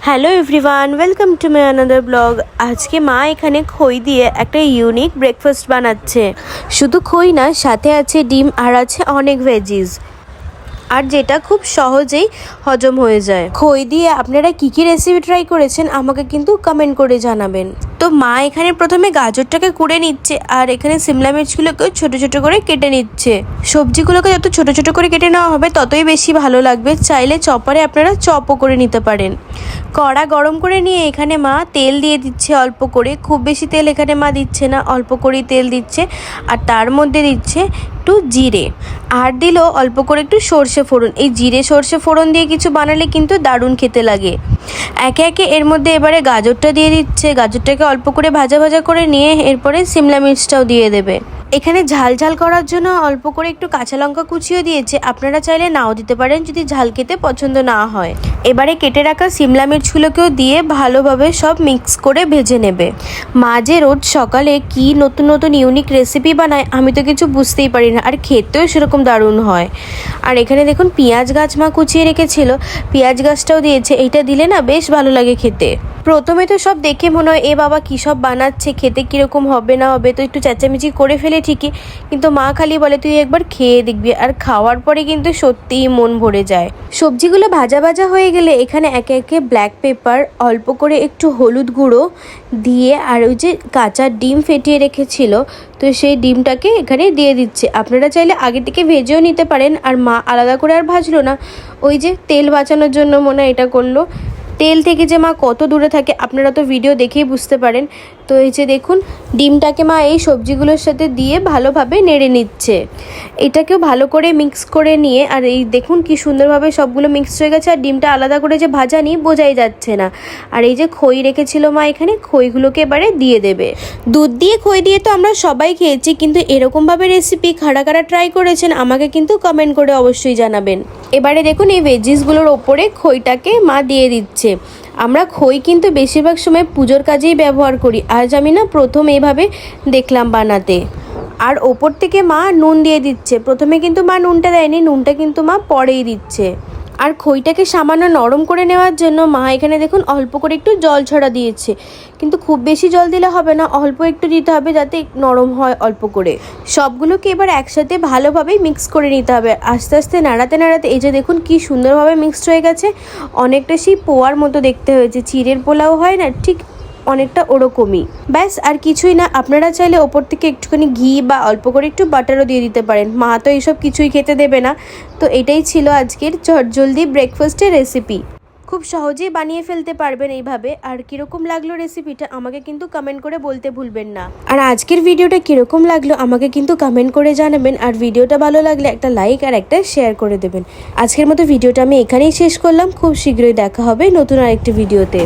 Hello everyone, welcome to my another blog. আজকে মা এখানে খই দিয়ে একটা ইউনিক ব্রেকফাস্ট বানাচ্ছে। শুধু খই না, সাথে আছে ডিম আর আছে অনেক ভেজিস, আর যেটা খুব সহজেই হজম হয়ে যায়। খই দিয়ে আপনারা কী কী রেসিপি ট্রাই করেছেন আমাকে কিন্তু কমেন্ট করে জানাবেন। তো মা এখানে প্রথমে গাজরটাকে কুড়ে নিচ্ছে, আর এখানে সিমলা মির্চগুলোকেও ছোটো ছোটো করে কেটে নিচ্ছে। সবজিগুলোকে যত ছোটো ছোটো করে কেটে নেওয়া হবে ততই বেশি ভালো লাগবে। চাইলে চপারে আপনারা চপও করে নিতে পারেন। কড়া গরম করে নিয়ে এখানে মা তেল দিয়ে দিচ্ছে অল্প করে, খুব বেশি তেল এখানে মা দিচ্ছে না, অল্প করেই তেল দিচ্ছে। আর তার মধ্যে দিচ্ছে একটু জিরে, আর দিল অল্প করে একটু সর্ষে ফোড়ন। এই জিরে সর্ষে ফোড়ন দিয়ে কিছু বানালে কিন্তু দারুণ খেতে লাগে। একে একে এর মধ্যে এবারে গাজরটা দিয়ে দিচ্ছে। গাজরটাকে অল্প করে ভাজা ভাজা করে নিয়ে এরপরে সিমলা মির্চটাও দিয়ে দেবে। এখানে ঝাল ঝাল করার জন্য অল্প করে একটু কাঁচা লঙ্কা কুচিও দিয়েছে, আপনারা চাইলে নাও দিতে পারেন যদি ঝাল খেতে পছন্দ না হয়। এবারে কেটে রাখা সিমলা মির্চগুলোকেও দিয়ে ভালোভাবে সব মিক্স করে ভেজে নেবে। মা যে রোজ সকালে কি নতুন নতুন ইউনিক রেসিপি বানায় আমি তো কিছু বুঝতেই পারি না, আর খেতেও সেরকম দারুণ হয়। আর এখানে দেখুন পেঁয়াজ গাছ মা কুচিয়ে রেখেছিল, পেঁয়াজ গাছটাও দিয়েছে। এইটা দিলে না বেশ ভালো লাগে খেতে। প্রথমে তো সব দেখে মনে হয় এ বাবা কী সব বানাচ্ছে, খেতে কীরকম হবে না হবে, তো একটু চেঁচামেচি করে ফেলে ঠিকই, কিন্তু মা খালি বলে তুই একবার খেয়ে দেখবি। আর খাওয়ার পরে কিন্তু সত্যিই মন ভরে যায়। সবজিগুলো ভাজা ভাজা হয়ে গেলে এখানে একে একে ব্ল্যাক পেপার, অল্প করে একটু হলুদ গুঁড়ো দিয়ে, আর ওই যে কাঁচা ডিম ফেটিয়ে রেখেছিল তো সেই ডিমটাকে এখানে দিয়ে দিচ্ছে। আপনারা চাইলে আগে থেকে ভেজেও নিতে পারেন। আর মা আলাদা করে আর ভাজলো না, ওই যে তেল বাঁচানোর জন্য মনে হয় এটা করলো। তেল থেকে যে মা কত দূরে থাকে আপনারা তো ভিডিও দেখেই বুঝতে পারেন। তো এই যে দেখুন ডিমটাকে মা এই সবজিগুলোর সাথে দিয়ে ভালোভাবে নেড়ে নিচ্ছে। এটাকেও ভালো করে মিক্স করে নিয়ে, আর এই দেখুন কি সুন্দরভাবে সবগুলো মিক্স হয়ে গেছে। আর ডিমটা আলাদা করে যে ভাজা নিয়ে বোঝাই যাচ্ছে না। আর এই যে খই রেখেছিল মা এখানে, খইগুলোকে এবারে দিয়ে দেবে। দুধ দিয়ে খই দিয়ে তো আমরা সবাই খেয়েছি, কিন্তু এরকমভাবে রেসিপি কারা কারা ট্রাই করেছেন আমাকে কিন্তু কমেন্ট করে অবশ্যই জানাবেন। এবারে দেখুন এই ভেজিসগুলোর ওপরে খইটাকে মা দিয়ে দিচ্ছে। আমরা খই কিন্তু বেশিরভাগ সময় পুজোর কাজেই ব্যবহার করি, আজ আমি না প্রথম এইভাবে দেখলাম বানাতে। আর ওপর থেকে মা নুন দিয়ে দিচ্ছে। প্রথমে কিন্তু মা নুনটা দেয়নি, নুনটা কিন্তু মা পরেই দিচ্ছে। আর খইটাকে সামান্য নরম করে নেওয়ার জন্য মা এখানে দেখুন অল্প করে একটু জল ছড়া দিয়েছে, কিন্তু খুব বেশি জল দিলে হবে না, অল্প একটু দিতে হবে যাতে নরম হয় অল্প করে। সবগুলোকে এবার একসাথে ভালোভাবে মিক্স করে নিতে হবে। আস্তে আস্তে নাড়াতে নাড়াতে এই যে দেখুন কি সুন্দরভাবে মিক্সড হয়ে গেছে। অনেকটা সেই পোয়ার মতো দেখতে হয়েছে, চিড়ের পোলাও হয় না ঠিক অনেকটা ওরকমই। ব্যাস আর কিছুই না। আপনারা চাইলে ওপর থেকে একটুখানি ঘি বা অল্প করে একটু বাটারও দিয়ে দিতে পারেন। মা তো এইসব কিছুই খেতে দেবে না। তো এটাই ছিল আজকের ঝটজলদি ব্রেকফাস্টের রেসিপি। খুব সহজেই বানিয়ে ফেলতে পারবেন এইভাবে। আর কীরকম লাগলো রেসিপিটা আমাকে কিন্তু কমেন্ট করে বলতে ভুলবেন না। আর আজকের ভিডিওটা কীরকম লাগলো আমাকে কিন্তু কমেন্ট করে জানাবেন। আর ভিডিওটা ভালো লাগলে একটা লাইক আর একটা শেয়ার করে দেবেন। আজকের মতো ভিডিওটা আমি এখানেই শেষ করলাম। খুব শীঘ্রই দেখা হবে নতুন আরেকটি ভিডিওতে।